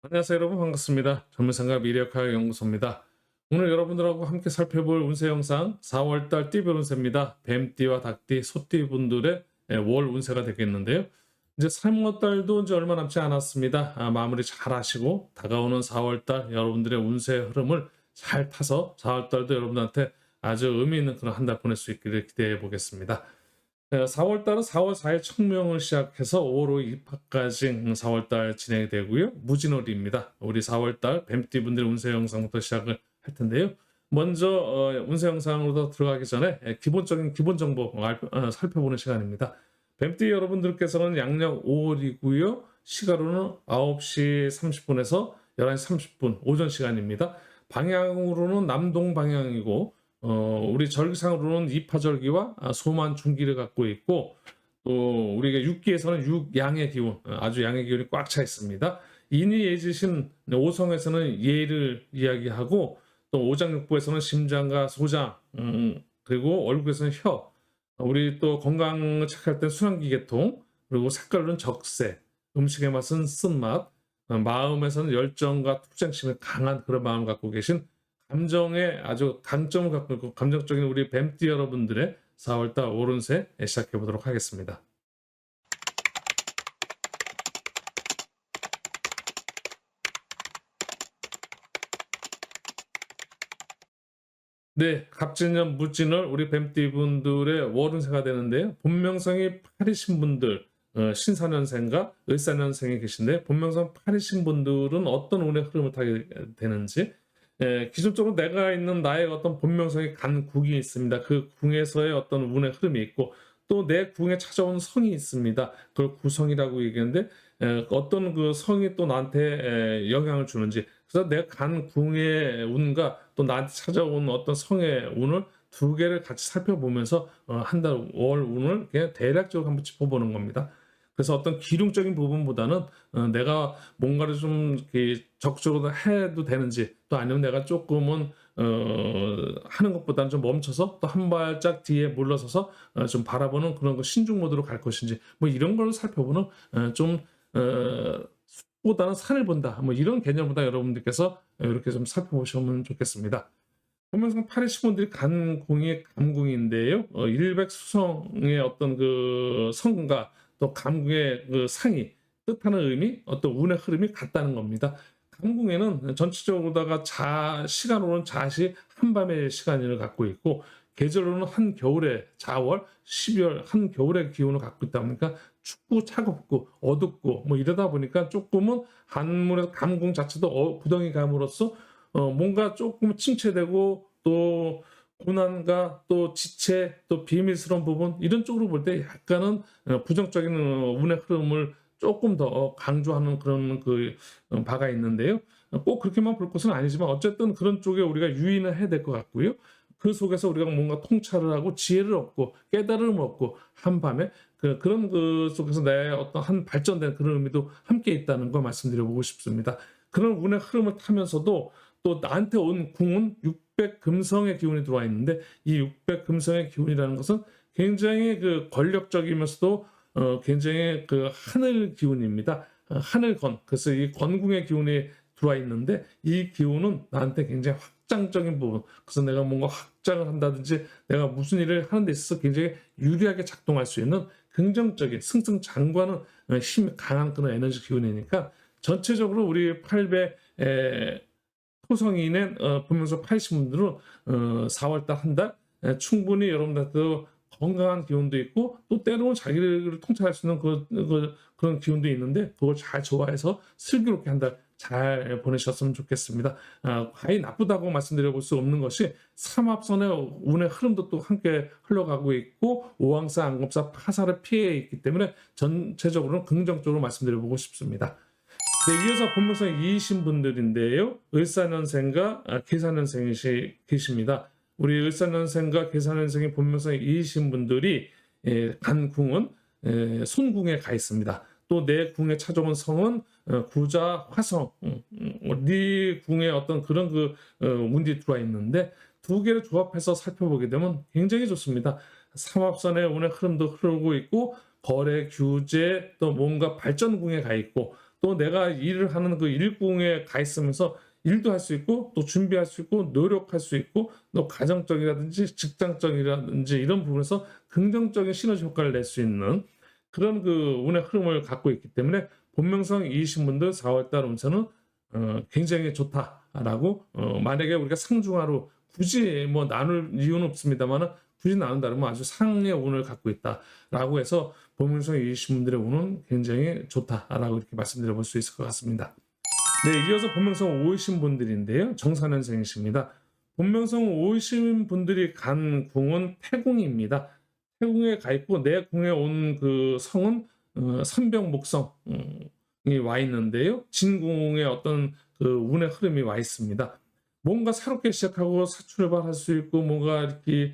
안녕하세요 여러분, 반갑습니다. 전문상가 미래역학 연구소입니다. 오늘 여러분들하고 함께 살펴볼 운세 영상 4월달 띠별 운세입니다. 뱀띠와 닭띠, 소띠 분들의 월 운세가 되겠는데요. 이제 3월달도 이제 얼마 남지 않았습니다. 마무리 잘 하시고 다가오는 4월달 여러분들의 운세 흐름을 잘 타서 4월달도 여러분한테 아주 의미 있는 그런 한 달 보낼 수 있기를 기대해 보겠습니다. 4월달은 4월 4일 청명을 시작해서 5월 5일 입학까지 4월달 진행이 되고요. 무진월입니다. 우리 4월달 뱀띠 분들의 운세 영상부터 시작을 할 텐데요. 먼저 운세 영상으로 들어가기 전에 기본적인 기본 정보 살펴보는 시간입니다. 뱀띠 여러분들께서는 양력 5월이고요. 시가로는 9시 30분에서 11시 30분 오전 시간입니다. 방향으로는 남동 방향이고 우리 절기상으로는 이파절기와 소만 중기를 갖고 있고, 또 우리가 육기에서는 육양의 기운, 아주 양의 기운이 꽉 차 있습니다. 인이 예지신 오성에서는 예를 이야기하고, 또 오장육부에서는 심장과 소장, 그리고 얼굴에서는 혀, 우리 또 건강 체크할 때 순환기 계통, 그리고 색깔로는 적색, 음식의 맛은 쓴맛, 마음에서는 열정과 투쟁심이 강한 그런 마음을 갖고 계신, 감정에 아주 강점을 갖고 있고 감정적인 우리 뱀띠 여러분들의 4월달 오른세 시작해 보도록 하겠습니다. 네, 갑진년 무진월 우리 뱀띠 분들의 월운세가 되는데요. 본명성이 8이신 분들, 신사년생과 을사년생이 계신데, 본명성 8이신 분들은 어떤 운의 흐름을 타게 되는지, 기존적으로 내가 있는 나의 어떤 본명성이 간 궁이 있습니다. 그 궁에서의 어떤 운의 흐름이 있고, 또 내 궁에 찾아온 성이 있습니다. 그걸 구성이라고 얘기하는데, 어떤 그 성이 또 나한테 영향을 주는지, 그래서 내가 간 궁의 운과 또 나한테 찾아온 어떤 성의 운을 두 개를 같이 살펴보면서 한 달 월 운을 그냥 대략적으로 한번 짚어보는 겁니다. 그래서 어떤 기lum적인 부분보다는 내가 뭔가를 좀 이렇게 적극적으로 해도 되는지, 또 아니면 내가 조금은 하는 것보다는 좀 멈춰서 또 한 발짝 뒤에 물러서서 좀 바라보는 그런 거 신중 모드로 갈 것인지, 뭐 이런 걸 살펴보는 좀 숲보다는 산을 본다, 뭐 이런 개념보다 여러분들께서 이렇게 좀 살펴보시면 좋겠습니다. 보면서 파리시몬들이 간궁이 감궁인데요. 일백수성의 어떤 그 성과, 또 감궁의 그 상이 뜻하는 의미, 어떤 운의 흐름이 같다는 겁니다. 감궁에는 전체적으로다가 시간으로는 자시 한밤의 시간을 갖고 있고, 계절로는 한겨울의 자월, 12월 한겨울의 기운을 갖고 있다 보니까 춥고 차갑고 어둡고 뭐 이러다 보니까 조금은 한문의 감궁 자체도 구덩이 감으로써 뭔가 조금 침체되고, 또 고난과 또 지체, 또 비밀스러운 부분, 이런 쪽으로 볼 때 약간은 부정적인 운의 흐름을 조금 더 강조하는 그런 그 바가 있는데요. 꼭 그렇게만 볼 것은 아니지만 어쨌든 그런 쪽에 우리가 유의는 해야 될 것 같고요. 그 속에서 우리가 뭔가 통찰을 하고 지혜를 얻고 깨달음을 얻고 한밤에 그런 그 속에서 내 어떤 한 발전된 그런 의미도 함께 있다는 걸 말씀드려 보고 싶습니다. 그런 운의 흐름을 타면서도 또 나한테 온 궁은 600 금성의 기운이 들어와 있는데, 이 600 금성의 기운이라는 것은 굉장히 그 권력적이면서도 굉장히 그 하늘 기운입니다. 하늘권. 그래서 이 권궁의 기운이 들어와 있는데, 이 기운은 나한테 굉장히 확장적인 부분. 그래서 내가 뭔가 확장을 한다든지 내가 무슨 일을 하는 데 있어서 굉장히 유리하게 작동할 수 있는 긍정적인 승승장구하는 힘이 강한 그런 에너지 기운이니까, 전체적으로 우리 8배 토성인의 보면서 80분들은 4월달 한 달 충분히 여러분들도 건강한 기운도 있고, 또 때로는 자기를 통찰할 수 있는 그런 기운도 있는데, 그걸 잘 좋아해서 슬기롭게 한 달 잘 보내셨으면 좋겠습니다. 과히 나쁘다고 말씀드려 볼 수 없는 것이, 삼합선의 운의 흐름도 또 함께 흘러가고 있고, 오왕사, 안검사, 파사를 피해 있기 때문에 전체적으로는 긍정적으로 말씀드려 보고 싶습니다. 네, 이어서 본명성 이이신 분들인데요. 을사년생과 계사년생이 계십니다. 우리 을사년생과 계사년생의 본명성 이이신 분들이 간궁은 손궁에 가 있습니다. 또 내 궁에 찾아온 성은 구자, 화성, 네 궁에 어떤 그런 운이 들어와 있는데, 두 개를 조합해서 살펴보게 되면 굉장히 좋습니다. 삼합선의 운의 흐름도 흐르고 있고, 거래, 규제, 또 뭔가 발전궁에 가 있고, 또 내가 일을 하는 그 일궁에 가 있으면서 일도 할 수 있고 또 준비할 수 있고 노력할 수 있고 또 가정적이라든지 직장적이라든지 이런 부분에서 긍정적인 시너지 효과를 낼 수 있는 그런 그 운의 흐름을 갖고 있기 때문에 본명성이신 분들 4월 달 운세는 굉장히 좋다라고 만약에 우리가 상중하로 굳이 뭐 나눌 이유는 없습니다만은 굳이 나눈다면 아주 상의 운을 갖고 있다라고 해서 본명성이신 분들의 운은 굉장히 좋다라고 이렇게 말씀드려 볼 수 있을 것 같습니다. 네, 이어서 본명성 5이신 분들인데요. 정사년생이십니다. 본명성 5이신 분들이 간 궁은 태궁입니다. 태궁에 가 있고 내 궁에 온 그 성은 삼병목성이 와 있는데요. 진궁의 어떤 그 운의 흐름이 와 있습니다. 뭔가 새롭게 시작하고 사출발할 수 있고 뭔가 이렇게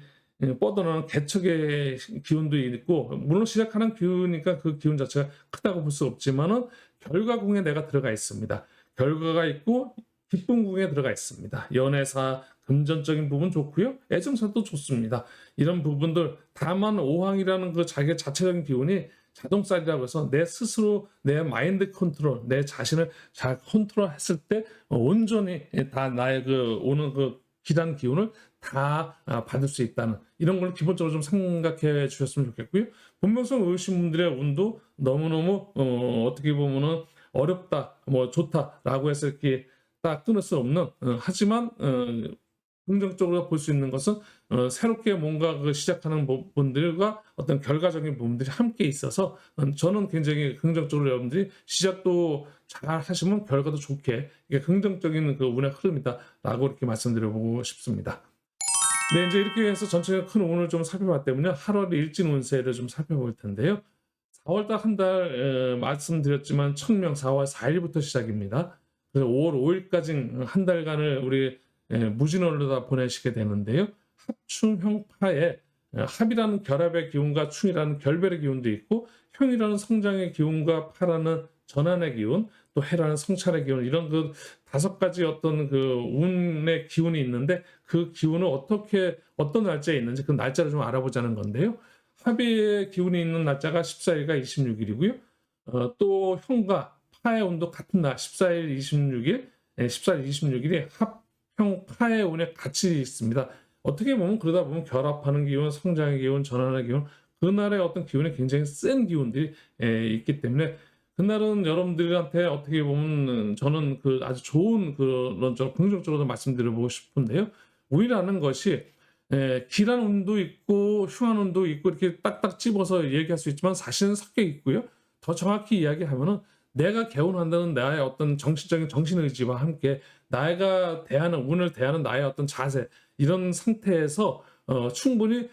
뻗어나가는 개척의 기운도 있고 물론 시작하는 기운이니까 그 기운 자체가 크다고 볼 수 없지만은 결과궁에 내가 들어가 있습니다. 결과가 있고 기쁜 궁에 들어가 있습니다. 연애사, 금전적인 부분 좋고요. 애정사도 좋습니다. 이런 부분들 다만 오항이라는 그 자기 자체적인 기운이 자동살이라고 해서 내 스스로 내 마인드 컨트롤, 내 자신을 잘 컨트롤했을 때 온전히 다 나의 그 오는 그 기란 기운을 다 받을 수 있다는 이런 걸 기본적으로 좀 생각해 주셨으면 좋겠고요. 본명성 의신 분들의 운도 너무너무 어떻게 보면은 어렵다, 뭐 좋다라고 해서 이렇게 딱 끊을 수 없는 하지만 긍정적으로 볼 수 있는 것은 새롭게 뭔가 그 시작하는 부분들과 어떤 결과적인 부분들이 함께 있어서 저는 굉장히 긍정적으로 여러분들이 시작도 잘 하시면 결과도 좋게 이게 긍정적인 그 운의 흐름이다라고 이렇게 말씀드려보고 싶습니다. 네, 이제 이렇게 해서 전체적인 큰 운을 좀 살펴봤다면요. 8월 일진 운세를 좀 살펴볼 텐데요. 4월달 한 달 말씀드렸지만 청명 4월 4일부터 시작입니다. 그래서 5월 5일까지 한 달간을 우리 무진월로 다 보내시게 되는데요. 합충형파에 합이라는 결합의 기운과 충이라는 결별의 기운도 있고 형이라는 성장의 기운과 파라는 전환의 기운, 또 해라는 성찰의 기운 이런 그 5가지 어떤 그 운의 기운이 있는데 그 기운을 어떻게 어떤 날짜에 있는지 그 날짜를 좀 알아보자는 건데요. 합의 기운이 있는 날짜가 14일과 26일이고요. 또 형과 파의 운도 같은 날 14일, 26일, 14일, 26일이 합형 파의 운에 같이 있습니다. 어떻게 보면 그러다 보면 결합하는 기운, 성장의 기운, 전환의 기운 그날의 어떤 기운이 굉장히 센 기운들이 있기 때문에 그날은 여러분들한테 어떻게 보면 저는 그 아주 좋은 그런 좀 긍정적으로 말씀드려보고 싶은데요. 운이라는 것이 기란 운도 있고 흉한 운도 있고 이렇게 딱딱 집어서 얘기할 수 있지만 사실은 섞여 있고요. 더 정확히 이야기하면은 내가 개운한다는 나의 어떤 정신적인 정신의지와 함께 내가 대하는 운을 대하는 나의 어떤 자세 이런 상태에서 충분히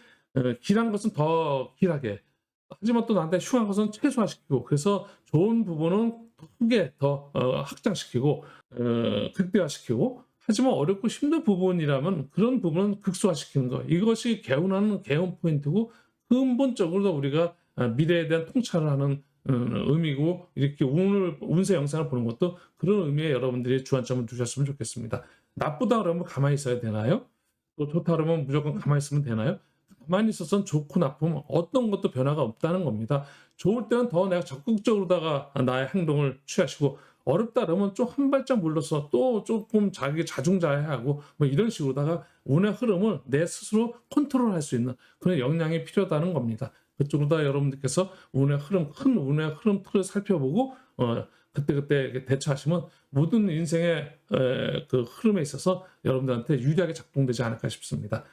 길한 것은 더 길하게 하지만 또 나한테 흉한 것은 최소화시키고 그래서 좋은 부분은 크게 더 확장시키고 극대화시키고 하지만 어렵고 힘든 부분이라면 그런 부분은 극소화시키는 거 이것이 개운하는 개운 포인트고 근본적으로 우리가 미래에 대한 통찰을 하는 의미고 이렇게 운세 영상을 보는 것도 그런 의미에 여러분들이 주안점을 두셨으면 좋겠습니다. 나쁘다 그러면 가만히 있어야 되나요? 또 좋다 그러면 무조건 가만히 있으면 되나요? 가만히 있어서는 좋고 나쁘면 어떤 것도 변화가 없다는 겁니다. 좋을 때는 더 내가 적극적으로다가 나의 행동을 취하시고 어렵다 그러면 좀 한 발짝 물러서 또 조금 자기 자중자애하고 뭐 이런 식으로다가 운의 흐름을 내 스스로 컨트롤할 수 있는 그런 역량이 필요하다는 겁니다. 그쪽으로다 여러분들께서 운의 흐름, 큰 운의 흐름 틀을 살펴보고 그때그때 대처하시면 모든 인생의 그 흐름에 있어서 여러분들한테 유리하게 작동되지 않을까 싶습니다.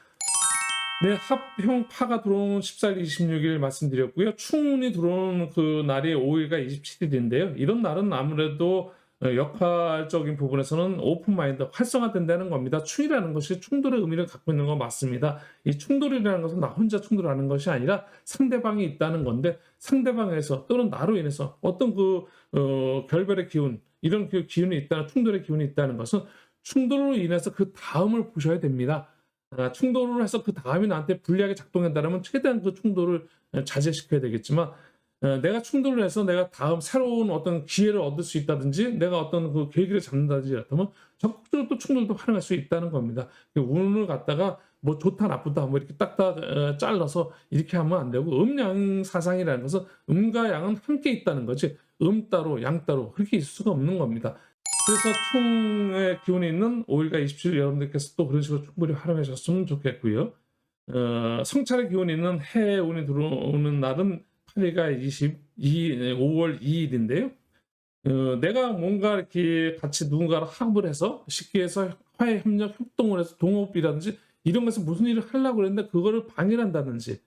네, 합형 파가 들어온 14일, 26일 말씀드렸고요. 충운이 들어오는 그 날이 5일과 27일인데요. 이런 날은 아무래도 역할적인 부분에서는 오픈 마인드, 활성화된다는 겁니다. 충이라는 것이 충돌의 의미를 갖고 있는 건 맞습니다. 이 충돌이라는 것은 나 혼자 충돌하는 것이 아니라 상대방이 있다는 건데 상대방에서 또는 나로 인해서 어떤 그 결별의 기운, 이런 그 기운이 있다는 충돌의 기운이 있다는 것은 충돌로 인해서 그 다음을 보셔야 됩니다. 충돌을 해서 그 다음이 나한테 불리하게 작동한다면 최대한 그 충돌을 자제시켜야 되겠지만 내가 충돌을 해서 내가 다음 새로운 어떤 기회를 얻을 수 있다든지 내가 어떤 그 계기를 잡는다든지 이렇다면 적극적으로 또 충돌도 활용할 수 있다는 겁니다. 운을 갖다가 뭐 좋다 나쁘다 뭐 이렇게 딱딱 잘라서 이렇게 하면 안 되고 음양 사상이라는 것은 음과 양은 함께 있다는 거지 따로 양 따로 그렇게 있을 수가 없는 겁니다. 그래서 충의 기운이 있는 5일과 27일 여러분들께서 또 그런 식으로 충분히 활용하셨으면 좋겠고요. 성찰의 기운이 있는 해운이 들어오는 날은 8일과 5월 2일인데요. 내가 뭔가 이렇게 같이 누군가를 합을 해서 쉽게 해서 화해, 협력, 협동을 해서 동업이라든지 이런 것에서 무슨 일을 하려고 그랬는데 그거를 방해를 한다든지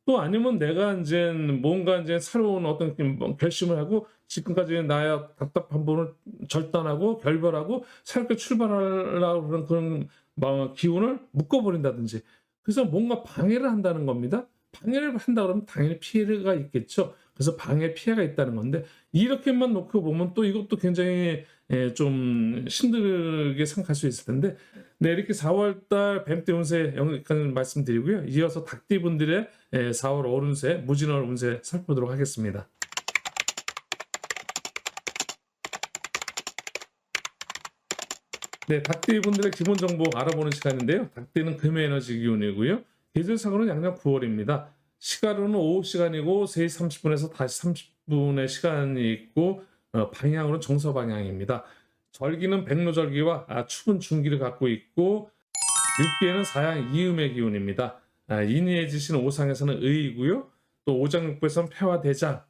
또 아니면 내가 이제 뭔가 이제 새로운 어떤 뭐 결심을 하고 지금까지 나의 답답한 부분을 절단하고 결별하고 새롭게 출발하려고 그런 그런 기운을 묶어버린다든지 그래서 뭔가 방해를 한다는 겁니다. 방해를 한다 그러면 당연히 피해가 있겠죠. 그래서 방해 피해가 있다는 건데 이렇게만 놓고 보면 또 이것도 굉장히 좀 힘들게 생각할 수 있을 텐데 네, 이렇게 4월달 뱀띠 운세 여기까지 말씀드리고요. 이어서 닭띠 분들의 4월 어운세, 무진월 운세 살펴보도록 하겠습니다. 네, 닭띠 분들의 기본 정보 알아보는 시간인데요. 닭띠는 금의 에너지 기운이고요. 계절상으로는 양력 9월입니다. 시간으로는 오후 시간이고 3시 30분에서 5시 30분의 시간이 있고 방향으로는 정서 방향입니다. 절기는 백로절기와 추분 중기를 갖고 있고 육기에는 사양 이음의 기운입니다. 인이해지신 오상에서는 의이고요. 또 오장육부에서는 폐와 대장,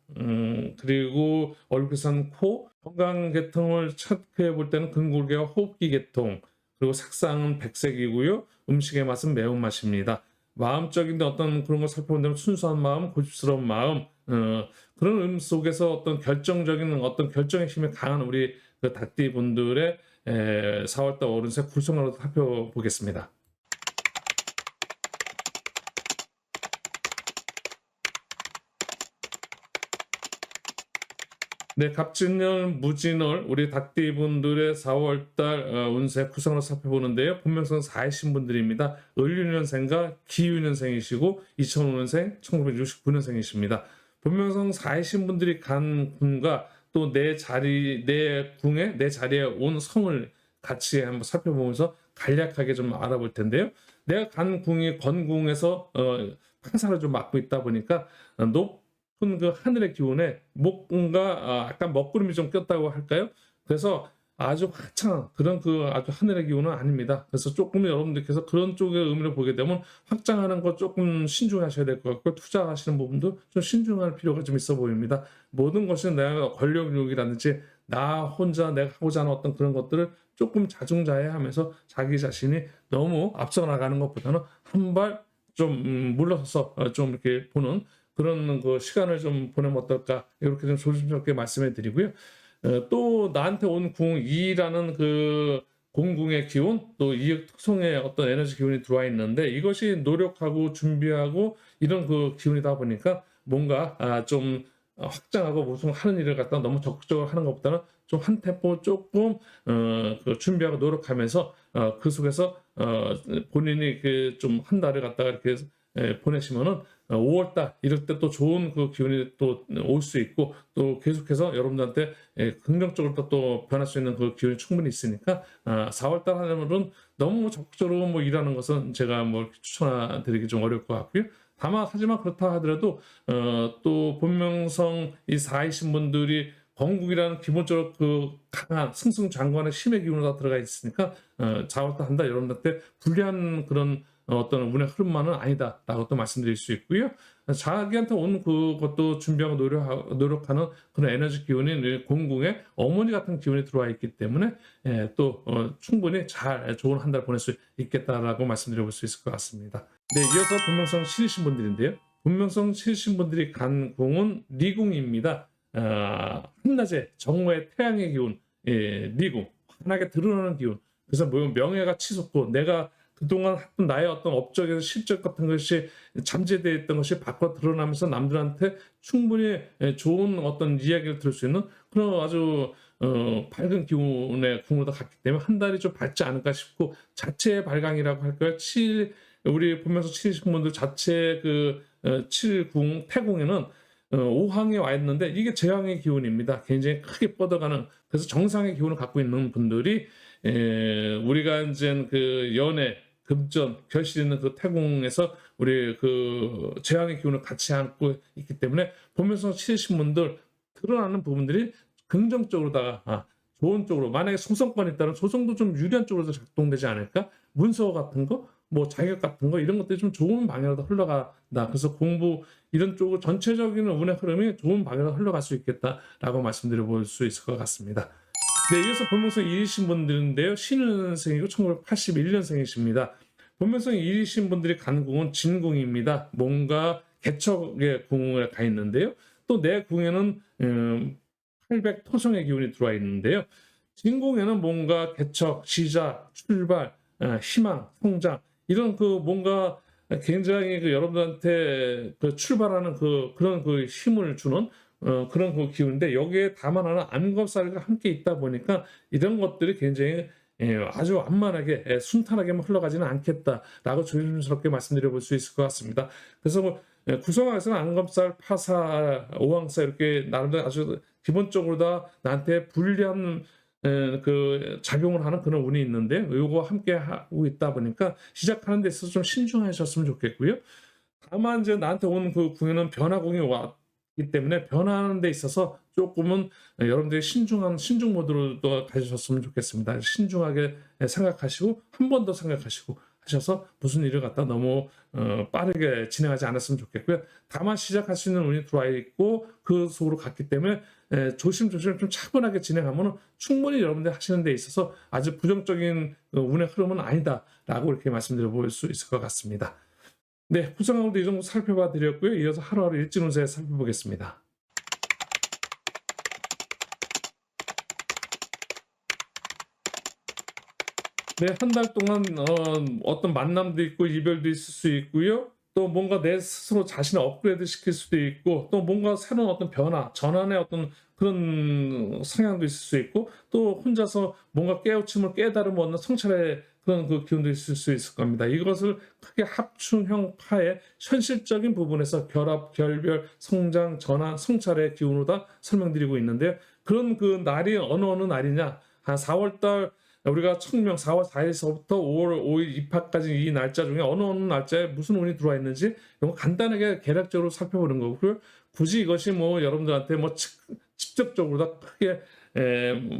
그리고 얼굴에서는 코, 건강 계통을 체크해 볼 때는 근골계와 호흡기 계통, 그리고 색상은 백색이고요. 음식의 맛은 매운맛입니다. 마음적인 어떤 그런 걸 살펴본다면 순수한 마음, 고집스러운 마음, 그런 속에서 어떤 결정적인 어떤 결정의 힘이 강한 우리 그 닭띠 분들의 4월달 어른세 구성으로 살펴보겠습니다. 네, 갑진년, 무진월, 우리 닭띠 분들의 4월달 운세 구성을 살펴보는데요. 본명성 4이신 분들입니다. 을유년생과 기유년생이시고 2005년생, 1969년생이십니다. 본명성 4이신 분들이 간 군과 또 내 자리에 온 성을 같이 한번 살펴보면서 간략하게 좀 알아볼 텐데요. 내가 간 궁이 건궁에서 판사를 좀 맡고 있다 보니까 높은 그 하늘의 기운에 뭔가 약간 먹구름이 좀 꼈다고 할까요? 그래서 아주 화창한 그런 그 아주 하늘의 기운은 아닙니다. 그래서 조금 여러분들께서 그런 쪽의 의미를 보게 되면 확장하는 거 조금 신중하셔야 될 것 같고 투자하시는 부분도 좀 신중할 필요가 좀 있어 보입니다. 모든 것은 내가 권력욕이라든지 나 혼자 내가 하고자 하는 어떤 그런 것들을 조금 자중자애하면서 자기 자신이 너무 앞서 나가는 것보다는 한 발 좀 물러서서 좀 이렇게 보는 그런 그 시간을 좀 보내면 어떨까 이렇게 좀 조심스럽게 말씀해 드리고요. 또 나한테 온 궁 2라는 그 공궁의 기운 또 이역 특성의 어떤 에너지 기운이 들어와 있는데 이것이 노력하고 준비하고 이런 그 기운이다 보니까 뭔가 좀 확장하고 무슨 하는 일을 갖다 너무 적극적으로 하는 것보다는 좀 한 템포 조금 그 준비하고 노력하면서 그 속에서 본인이 그 좀 한 달을 갖다가 이렇게 보내시면은 5월달 이럴 때 또 좋은 그 기운이 또 올 수 있고 또 계속해서 여러분들한테 긍정적으로 또 변할 수 있는 그 기운이 충분히 있으니까 4월달 하려면 너무 적극적으로 뭐 일하는 것은 제가 뭐 추천드리기 좀 어려울 것 같고요. 다만 하지만 그렇다 하더라도 또 본명성 이 4이신 분들이 건국이라는 기본적으로 그 강한 승승장구하는 힘의 기운으로 다 들어가 있으니까 4월달 한다 여러분들한테 불리한 그런 어떤 운의 흐름만은 아니다라고 또 말씀드릴 수 있고요. 자기한테 온 그것도 준비하고 노력하는 그런 에너지 기운이 공궁에 어머니 같은 기운이 들어와 있기 때문에 또 충분히 잘 좋은 한 달 보낼 수 있겠다라고 말씀드려 볼 수 있을 것 같습니다. 네, 이어서 본명성 7이신 분들인데요. 본명성 7이신 분들이 간 궁은 리궁입니다. 한낮에 정오의 태양의 기운, 리궁, 환하게 드러나는 기운. 그래서 뭐 명예가 치솟고 내가 그동안 했던 나의 어떤 업적에서 실적 같은 것이 잠재되어 있던 것이 밖으로 드러나면서 남들한테 충분히 좋은 어떤 이야기를 들을 수 있는 그런 아주 밝은 기운의 궁으로 갔기 때문에 한 달이 좀 밝지 않을까 싶고 자체의 발광이라고 할까요? 우리 보면서 7신분들 자체 그 7궁 태궁에는 오항에 와 있는데 이게 재앙의 기운입니다. 굉장히 크게 뻗어가는 그래서 정상의 기운을 갖고 있는 분들이 우리가 이제 그 연애 금전 결실 있는 그 태궁에서 우리 그 재앙의 기운을 같이 안고 있기 때문에 보면서 치신 분들 드러나는 부분들이 긍정적으로다가 좋은 쪽으로, 만약에 소송권이 있다면 소송도 좀 유리한 쪽으로 작동되지 않을까? 문서 같은 거, 뭐 자격 같은 거 이런 것들이 좀 좋은 방향으로 흘러간다. 그래서 공부 이런 쪽으로 전체적인 운의 흐름이 좋은 방향으로 흘러갈 수 있겠다라고 말씀드려 볼 수 있을 것 같습니다. 네, 이어서 본명성 1이신 분들인데요. 신은생이고 1981년생이십니다. 본명성 1이신 분들이 간 궁은 진궁입니다. 뭔가 개척의 궁에 가 있는데요. 또 내 궁에는 800 토성의 기운이 들어와 있는데요. 진궁에는 뭔가 개척, 시작, 출발, 희망, 성장 이런 그 뭔가 굉장히 그 여러분들한테 그 출발하는 그런 그 힘을 주는 그런 그 기운인데, 여기에 다만 하나 암겁살과 함께 있다 보니까 이런 것들이 굉장히 아주 완만하게 순탄하게만 흘러가지는 않겠다라고 조심스럽게 말씀드려 볼 수 있을 것 같습니다. 그래서 뭐 구성학에서는 암겁살, 파사, 오왕살 이렇게 나름대로 아주 기본적으로 다 나한테 불리한 그 작용을 하는 그런 운이 있는데, 요거 함께 하고 있다 보니까 시작하는 데 있어서 좀 신중하셨으면 좋겠고요. 다만 이제 나한테 온 그 궁에는 변화궁이 왔기 때문에 변화하는 데 있어서 조금은 여러분들이 신중 모드로 또 가주셨으면 좋겠습니다. 신중하게 생각하시고 한 번 더 생각하시고 하셔서 무슨 일을 갖다 너무 빠르게 진행하지 않았으면 좋겠고요. 다만 시작할 수 있는 운이 들어와 있고 그 속으로 갔기 때문에 조심조심 좀 차분하게 진행하면 충분히 여러분들 하시는 데 있어서 아주 부정적인 운의 흐름은 아니다라고 이렇게 말씀드려 볼 수 있을 것 같습니다. 네, 구성하고도 이 정도 살펴봐 드렸고요. 이어서 하루하루 일진 운세 살펴보겠습니다. 네, 한 달 동안 어떤 만남도 있고 이별도 있을 수 있고요. 또 뭔가 내 스스로 자신을 업그레이드 시킬 수도 있고, 또 뭔가 새로운 어떤 변화, 전환의 어떤 그런 성향도 있을 수 있고, 또 혼자서 뭔가 깨우침을 깨달음을 얻는 성찰의 그런 그 기운도 있을 수 있을 겁니다. 이것을 크게 합충형 파의 현실적인 부분에서 결합, 결별, 성장, 전환, 성찰의 기운으로 다 설명드리고 있는데요. 그런 그 날이 어느 날이냐? 한 4월 달 우리가 청명 4월 4일서부터 5월 5일 입학까지 이 날짜 중에 어느 날짜에 무슨 운이 들어와 있는지 이런 거 간단하게 개략적으로 살펴보는 거고요. 굳이 이것이 뭐 여러분들한테 뭐 직접적으로 다 크게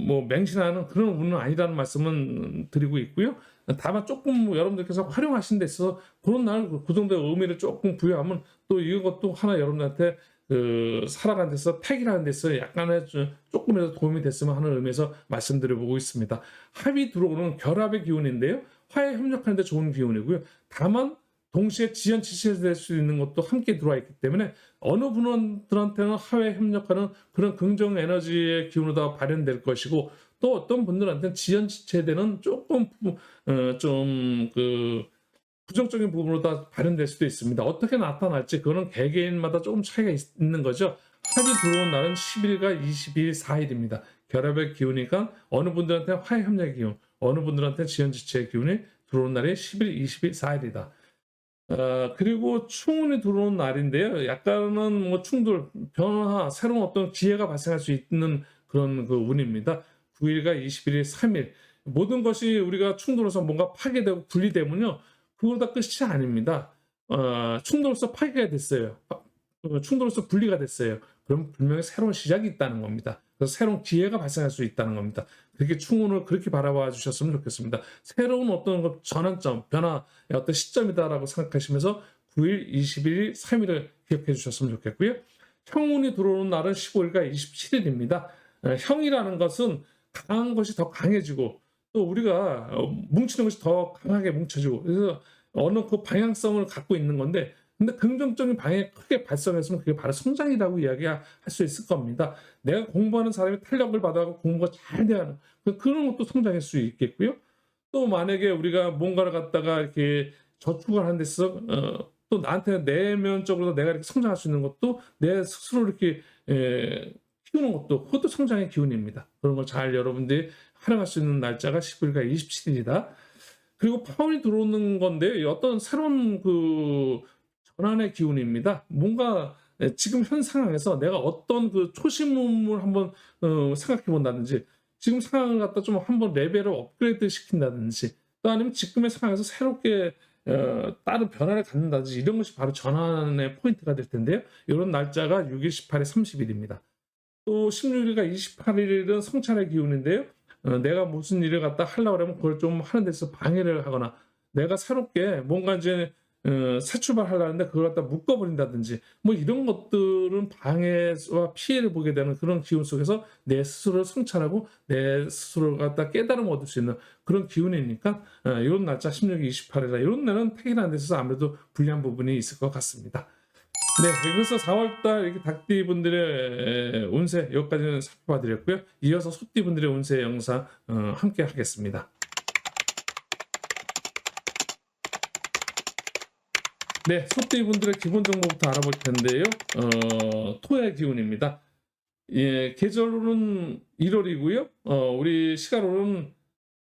뭐 맹신하는 그런 운은 아니라는 말씀은 드리고 있고요. 다만 조금 뭐 여러분들께서 활용하신 데 있어서 그런 날 그 정도의 의미를 조금 부여하면 또 이것도 하나 여러분들한테 그 살아가는 데서 택이라는 데서 약간의 조금이라도 도움이 됐으면 하는 의미에서 말씀드려보고 있습니다. 합이 들어오는 결합의 기운인데요. 화해 협력하는 데 좋은 기운이고요. 다만 동시에 지연지체될 수 있는 것도 함께 들어와 있기 때문에 어느 분들한테는 화해 협력하는 그런 긍정 에너지의 기운으로 다 발현될 것이고, 또 어떤 분들한테는 지연지체되는 조금 좀 그 부정적인 부분으로 다 발현될 수도 있습니다. 어떻게 나타날지 그거는 개개인마다 조금 차이가 있는 거죠. 합이 들어온 날은 10일과 22일 4일입니다. 결합의 기운이니까 어느 분들한테 화해 협력의 기운, 어느 분들한테 지연지체의 기운이 들어온 날이 10일, 20일, 4일이다. 그리고 충운이 들어온 날인데요. 약간은 뭐 충돌, 변화, 새로운 어떤 기회가 발생할 수 있는 그런 그 운입니다. 9일과 21일, 3일. 모든 것이 우리가 충돌해서 뭔가 파괴되고 분리되면요, 그거 다 끝이 아닙니다. 충돌로서 파괴가 됐어요. 충돌로서 분리가 됐어요. 그럼 분명히 새로운 시작이 있다는 겁니다. 그래서 새로운 기회가 발생할 수 있다는 겁니다. 그렇게 충운을 그렇게 바라봐 주셨으면 좋겠습니다. 새로운 어떤 전환점, 변화의 어떤 시점이다라고 생각하시면서 9일, 21일, 3일을 기억해 주셨으면 좋겠고요. 형운이 들어오는 날은 15일과 27일입니다. 형이라는 것은 강한 것이 더 강해지고, 또 우리가 뭉치는 것이 더 강하게 뭉쳐지고, 그래서 어느 그 방향성을 갖고 있는 건데, 근데 긍정적인 방향에 크게 발전했으면 그게 바로 성장이라고 이야기할 수 있을 겁니다. 내가 공부하는 사람이 탄력을 받아서 공부가 잘 돼야 하는 그런 것도 성장일 수 있겠고요. 또 만약에 우리가 뭔가를 갖다가 이렇게 저축을 하는 데서 또 나한테 내면적으로 내가 이렇게 성장할 수 있는 것도 내 스스로 이렇게 키우는 것도 그것도 성장의 기운입니다. 그런 걸 잘 여러분들이 활용할 수 있는 날짜가 10일과 27일이다. 그리고 파운이 들어오는 건데 어떤 새로운 그 전환의 기운입니다. 뭔가 지금 현 상황에서 내가 어떤 그 초심을 한번 생각해 본다든지, 지금 상황을 갖다 좀 한번 레벨을 업그레이드 시킨다든지, 또 아니면 지금의 상황에서 새롭게 다른 변화를 갖는다든지, 이런 것이 바로 전환의 포인트가 될 텐데요. 이런 날짜가 6일, 18일, 30일입니다. 또 16일과 28일은 성찰의 기운인데요. 내가 무슨 일을 갖다 하려고 그러면 그걸 좀 하는 데서 방해를 하거나 내가 새롭게 뭔가 이제 새 출발하려는데 그걸 갖다 묶어버린다든지 뭐 이런 것들은 방해와 피해를 보게 되는 그런 기운 속에서 내 스스로를 성찰하고 내 스스로를 갖다 깨달음을 얻을 수 있는 그런 기운이니까 이런 날짜 16일, 28일이라 이런 날은 퇴근하는 데 있어서 아무래도 불리한 부분이 있을 것 같습니다. 네. 그래서 4월 달 이렇게 닭띠 분들의 운세 여기까지는 살펴봐 드렸고요. 이어서 소띠 분들의 운세 영상 함께 하겠습니다. 네. 소띠 분들의 기본 정보부터 알아볼 텐데요. 토의 기운입니다. 예, 계절로는 1 월이고요. 우리 시간으로는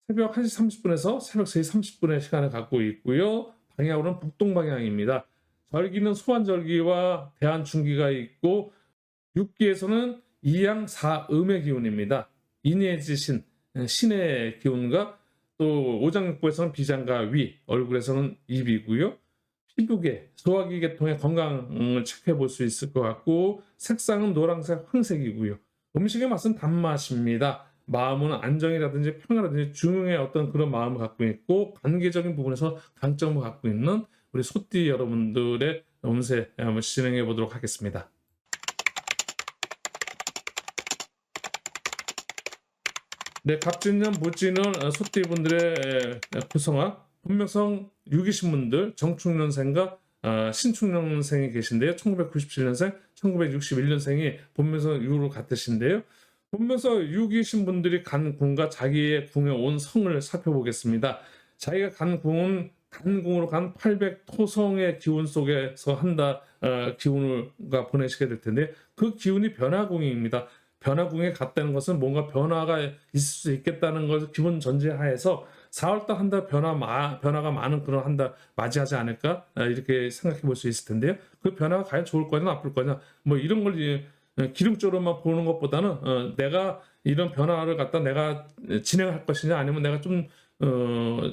새벽 1시 30분에서 새벽 3시 30분의 시간을 갖고 있고요. 방향으로는 북동 방향입니다. 절기는 소환절기와 대한중기가 있고 육기에서는 이양 사음의 기운입니다. 인해지신 신의 기운과 또 오장육부에서는 비장과 위, 얼굴에서는 입이고요. 피부계, 소화기 계통의 건강을 체크해 볼 수 있을 것 같고 색상은 노란색, 황색이고요. 음식의 맛은 단맛입니다. 마음은 안정이라든지 평화라든지 중흥의 어떤 그런 마음을 갖고 있고 관계적인 부분에서 강점을 갖고 있는 우리 소띠 여러분들의 운세 한번 진행해 보도록 하겠습니다. 네, 갑진년, 무진년 소띠 분들의 구성화 본명성 6이신 분들 정축년생과 신축년생이 계신데요. 1997년생, 1961년생이 본명성 6으로 같으신데요. 본명성 6이신 분들이 간 궁과 자기의 궁에 온 성을 살펴보겠습니다. 자기가 간 궁은 간궁으로 간 800 토성의 기운 속에서 한다 기운을 보내시게 될 텐데 그 기운이 변화궁입니다. 변화궁에 갔다는 것은 뭔가 변화가 있을 수 있겠다는 것을 기본 전제하에서 4월달 한 달 변화가 많은 그런 한 달 맞이하지 않을까 이렇게 생각해 볼 수 있을 텐데요. 그 변화가 과연 좋을 거냐 나쁠 거냐 뭐 이런 걸 기름적으로만 보는 것보다는 내가 이런 변화를 갖다 내가 진행할 것이냐 아니면 내가 좀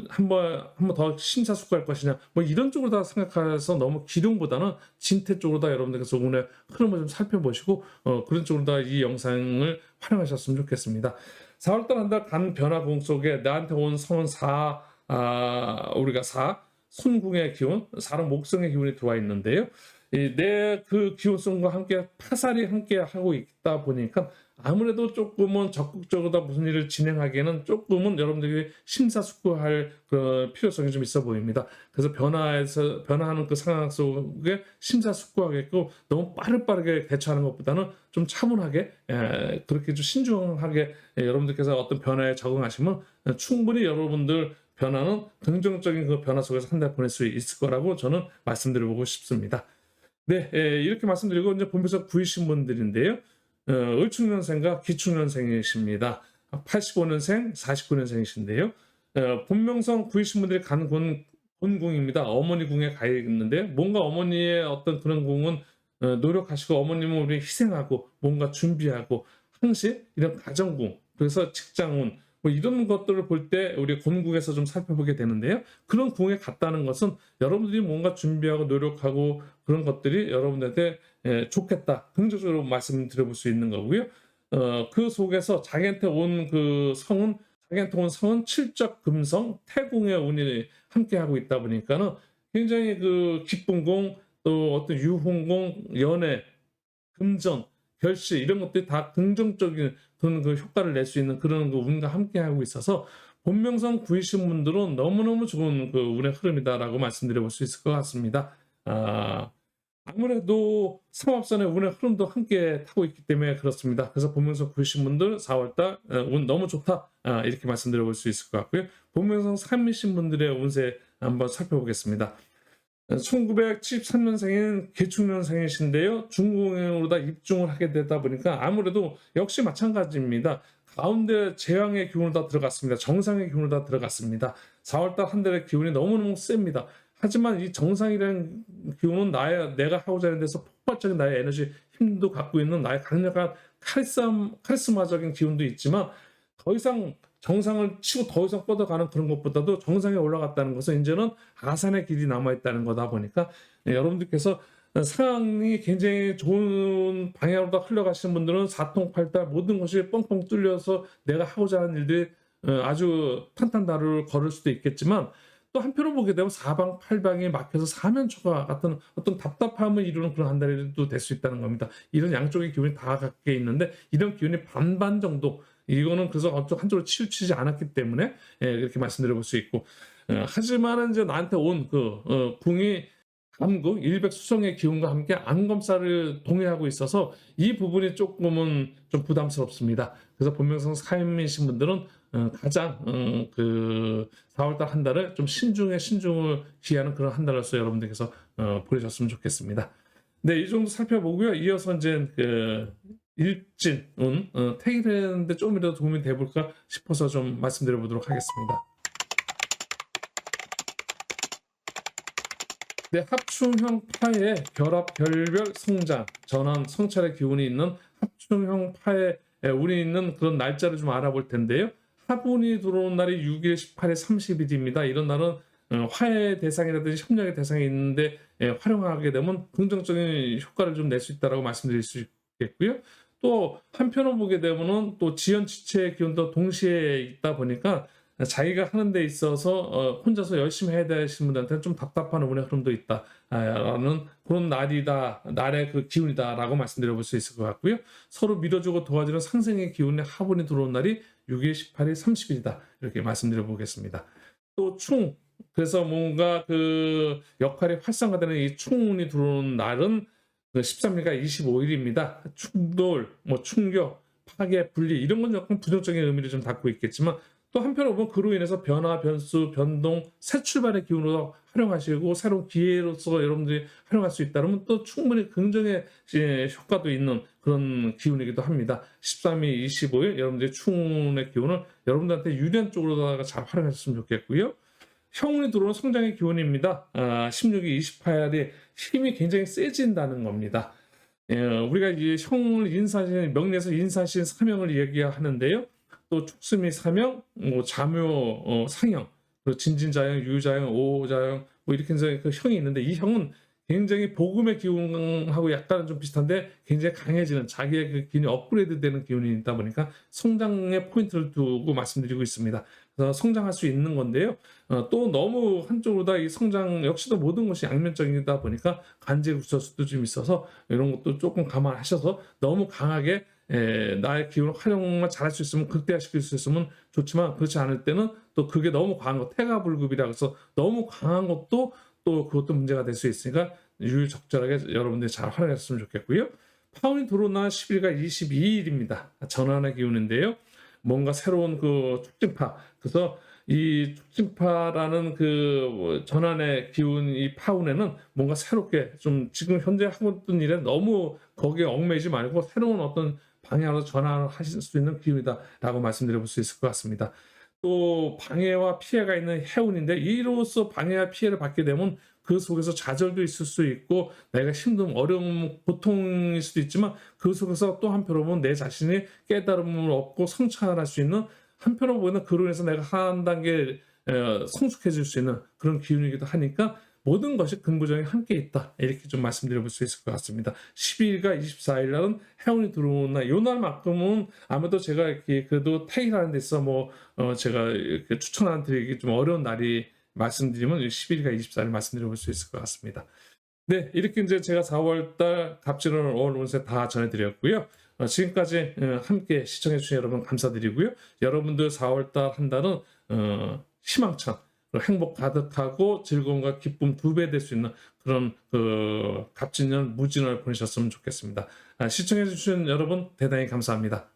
한번 더 심사숙고할 것이냐 뭐 이런 쪽으로 다 생각해서 너무 기lum보다는 진태 쪽으로 다 여러분들께서 오늘 흐름을 좀 살펴보시고 그런 쪽으로 다 이 영상을 활용하셨으면 좋겠습니다. 4월달 한 달 간 변화궁 속에 나한테 온 성은 우리가 손궁의 기운, 사람 목성의 기운이 들어와 있는데요. 내 그 기운성과 함께 파살이 함께 하고 있다 보니까 아무래도 조금은 적극적으로 무슨 일을 진행하기에는 조금은 여러분들이 심사숙고할 그 필요성이 좀 있어 보입니다. 그래서 변화하는 그 상황 속에 심사숙고하겠고 너무 빠르게 대처하는 것보다는 좀 차분하게 그렇게 좀 신중하게 여러분들께서 어떤 변화에 적응하시면 충분히 여러분들 변화는 긍정적인 그 변화 속에서 한 달 보낼 수 있을 거라고 저는 말씀드려보고 싶습니다. 네, 이렇게 말씀드리고 이제 본명성 9이신 분들인데요. 을축년생과 기축년생이십니다. 85년생, 49년생이신데요. 본명성 9이신 분들이 가는 본궁입니다. 어머니 궁에 가 있는데 뭔가 어머니의 어떤 그런 궁은 노력하시고 어머님은 우리 희생하고 뭔가 준비하고 항시 이런 가정궁 그래서 직장운 뭐 이런 것들을 볼 때 우리 본궁에서 좀 살펴보게 되는데요. 그런 궁에 갔다는 것은 여러분들이 뭔가 준비하고 노력하고 그런 것들이 여러분들한테 좋겠다. 긍정적으로 말씀드려볼 수 있는 거고요. 그 속에서 자기한테 온 그 성은 칠적 금성 태궁의 운이 함께하고 있다 보니까는 굉장히 그 기쁜 공 또 어떤 유혼공 연애 금전 결실 이런 것들이 다 긍정적인 그런 그 효과를 낼 수 있는 그런 그 운과 함께하고 있어서 본명성 9이신 분들은 너무너무 좋은 그 운의 흐름이다라고 말씀드려 볼 수 있을 것 같습니다. 아무래도 삼합선의 운의 흐름도 함께 타고 있기 때문에 그렇습니다. 그래서 본명성 9이신 분들 4월달 운 너무 좋다 이렇게 말씀드려 볼 수 있을 것 같고요. 본명성 3이신 분들의 운세 한번 살펴보겠습니다. 1973년생인 개축년생이신데요. 중공으로 다 입중을 하게 되다 보니까 아무래도 역시 마찬가지입니다. 가운데 재앙의 기운을 다 들어갔습니다. 정상의 기운을 다 들어갔습니다. 4월달 한 달의 기운이 너무너무 셉니다. 하지만 이 정상이라는 기운은 내가 하고자 하는 데서 폭발적인 나의 에너지, 힘도 갖고 있는 나의 강력한 카리스마적인 기운도 있지만 더 이상 정상을 치고 더 이상 뻗어가는 그런 것보다도 정상에 올라갔다는 것은 이제는 아산의 길이 남아있다는 거다 보니까 여러분들께서 상황이 굉장히 좋은 방향으로 흘러가시는 분들은 사통팔달 모든 것이 뻥뻥 뚫려서 내가 하고자 하는 일들이 아주 탄탄다루를 걸을 수도 있겠지만, 또 한편으로 보게 되면 사방팔방이 막혀서 사면초가 같은 어떤 답답함을 이루는 그런 한 달도 될 수 있다는 겁니다. 이런 양쪽의 기운이 다 갖게 있는데, 이런 기운이 반반 정도, 이거는 그래서 한쪽으로 치우치지 않았기 때문에 그렇게 말씀드려 볼 수 있고, 하지만은 이제 나한테 온 궁이 남극 일백수성의 기운과 함께 안검사를 동해하고 있어서 이 부분이 조금은 좀 부담스럽습니다. 그래서 본명성 사임이신 분들은 가장 그 4월달 한 달을 좀 신중을 기하는 그런 한 달로서 여러분들께서 보내셨으면 좋겠습니다. 네, 이 정도 살펴보고요. 이어서 이제 그 일진운 태일했는데 조금이라도 도움이 돼볼까 싶어서 좀 말씀드려 보도록 하겠습니다. 네, 합충형 파의 결합, 결별, 성장, 전환, 성찰의 기운이 있는 합충형 파에 운이 있는 그런 날짜를 좀 알아볼 텐데요. 화분이 들어오는 날이 6일, 18일, 30일입니다. 이런 날은 화해의 대상이라든지 협력의 대상이 있는데 활용하게 되면 긍정적인 효과를 좀 낼 수 있다고 말씀드릴 수 있겠고요. 또 한편으로 보게 되면은 또 지연지체의 기운도 동시에 있다 보니까 자기가 하는 데 있어서 혼자서 열심히 해야 되시는 분들한테는 좀 답답한 운의 흐름도 있다라는 그런 날의 그 기운이다라고 말씀드려 볼 수 있을 것 같고요. 서로 믿어주고 도와주는 상생의 기운의 화분이 들어온 날이 6일, 18일, 30일이다. 이렇게 말씀드려 보겠습니다. 또 그래서 뭔가 그 역할이 활성화되는 이 충운이 들어오는 날은 13일과 25일입니다. 충돌, 충격, 파괴, 분리 이런 건 약간 부정적인 의미를 좀 담고 있겠지만, 또 한편으로 보면 그로 인해서 변화, 변수, 변동, 새 출발의 기운으로 활용하시고 새로운 기회로서 여러분들이 활용할 수 있다면 또 충분히 긍정의 효과도 있는 그런 기운이기도 합니다. 13일, 25일 여러분들의 충운의 기운을 여러분들한테 유리한 쪽으로다가 잘 활용하셨으면 좋겠고요. 형운이 들어오는 성장의 기운입니다. 16일, 28일이 힘이 굉장히 세진다는 겁니다. 우리가 이 형을 명리에서 인사신 사명을 얘기하는데요. 또 축수미 사명, 자묘 상형, 그리고 진진자형, 유자형, 오자형 이렇게 해서 그 형이 있는데, 이 형은 굉장히 복음의 기운하고 약간은 좀 비슷한데 굉장히 강해지는 자기의 그 기운이 업그레이드되는 기운이 있다 보니까 성장의 포인트를 두고 말씀드리고 있습니다. 그래서 성장할 수 있는 건데요. 또 너무 한쪽으로 다 이 성장 역시도 모든 것이 양면적이다 보니까 간제 구설수도 좀 있어서 이런 것도 조금 감안하셔서 너무 강하게 나의 기운을 활용만 잘할 수 있으면 극대화시킬 수 있으면 좋지만, 그렇지 않을 때는 또 그게 너무 강한 것, 태가불급이라 해서 너무 강한 것도 또 그것도 문제가 될 수 있으니까 유유적절하게 여러분들이 잘 활용했으면 좋겠고요. 파운이 들어온 날 10일과 22일입니다. 전환의 기운인데요. 뭔가 새로운 그 촉진파, 그래서 이 촉진파라는 그 전환의 기운, 이 파운에는 뭔가 새롭게 좀 지금 현재 하고 있던 일에 너무 거기에 얽매이지 말고 새로운 어떤 방향으로 전환을 하실 수 있는 기운이다라고 말씀드려 볼 수 있을 것 같습니다. 또 방해와 피해가 있는 해운인데, 이로써 방해와 피해를 받게 되면 그 속에서 좌절도 있을 수 있고 내가 힘든 어려움, 고통일 수도 있지만, 그 속에서 또 한편으로 보면 내 자신이 깨달음을 얻고 성찰할 수 있는, 한편으로 보면 그로 인해서 내가 한 단계 성숙해질 수 있는 그런 기운이기도 하니까 모든 것이 긍부정이 함께 있다, 이렇게 좀 말씀드려 볼 수 있을 것 같습니다. 12일과 24일 날은 해운이 들어오는 날, 요 날만큼은 아무래도 제가 이렇게 그래도 태일하는 데 있어 제가 이렇게 추천하는 드리기 좀 어려운 날이 말씀드리면 10일과 24일 말씀드려 볼 수 있을 것 같습니다. 네, 이렇게 이제 제가 4월달 갑진월 5월 운세 다 전해드렸고요. 지금까지 함께 시청해주신 여러분 감사드리고요. 여러분들 4월달 한 달은 희망찬, 행복 가득하고 즐거움과 기쁨 2배 될 수 있는 그런 갑진년 무진월 보내셨으면 좋겠습니다. 시청해주신 여러분 대단히 감사합니다.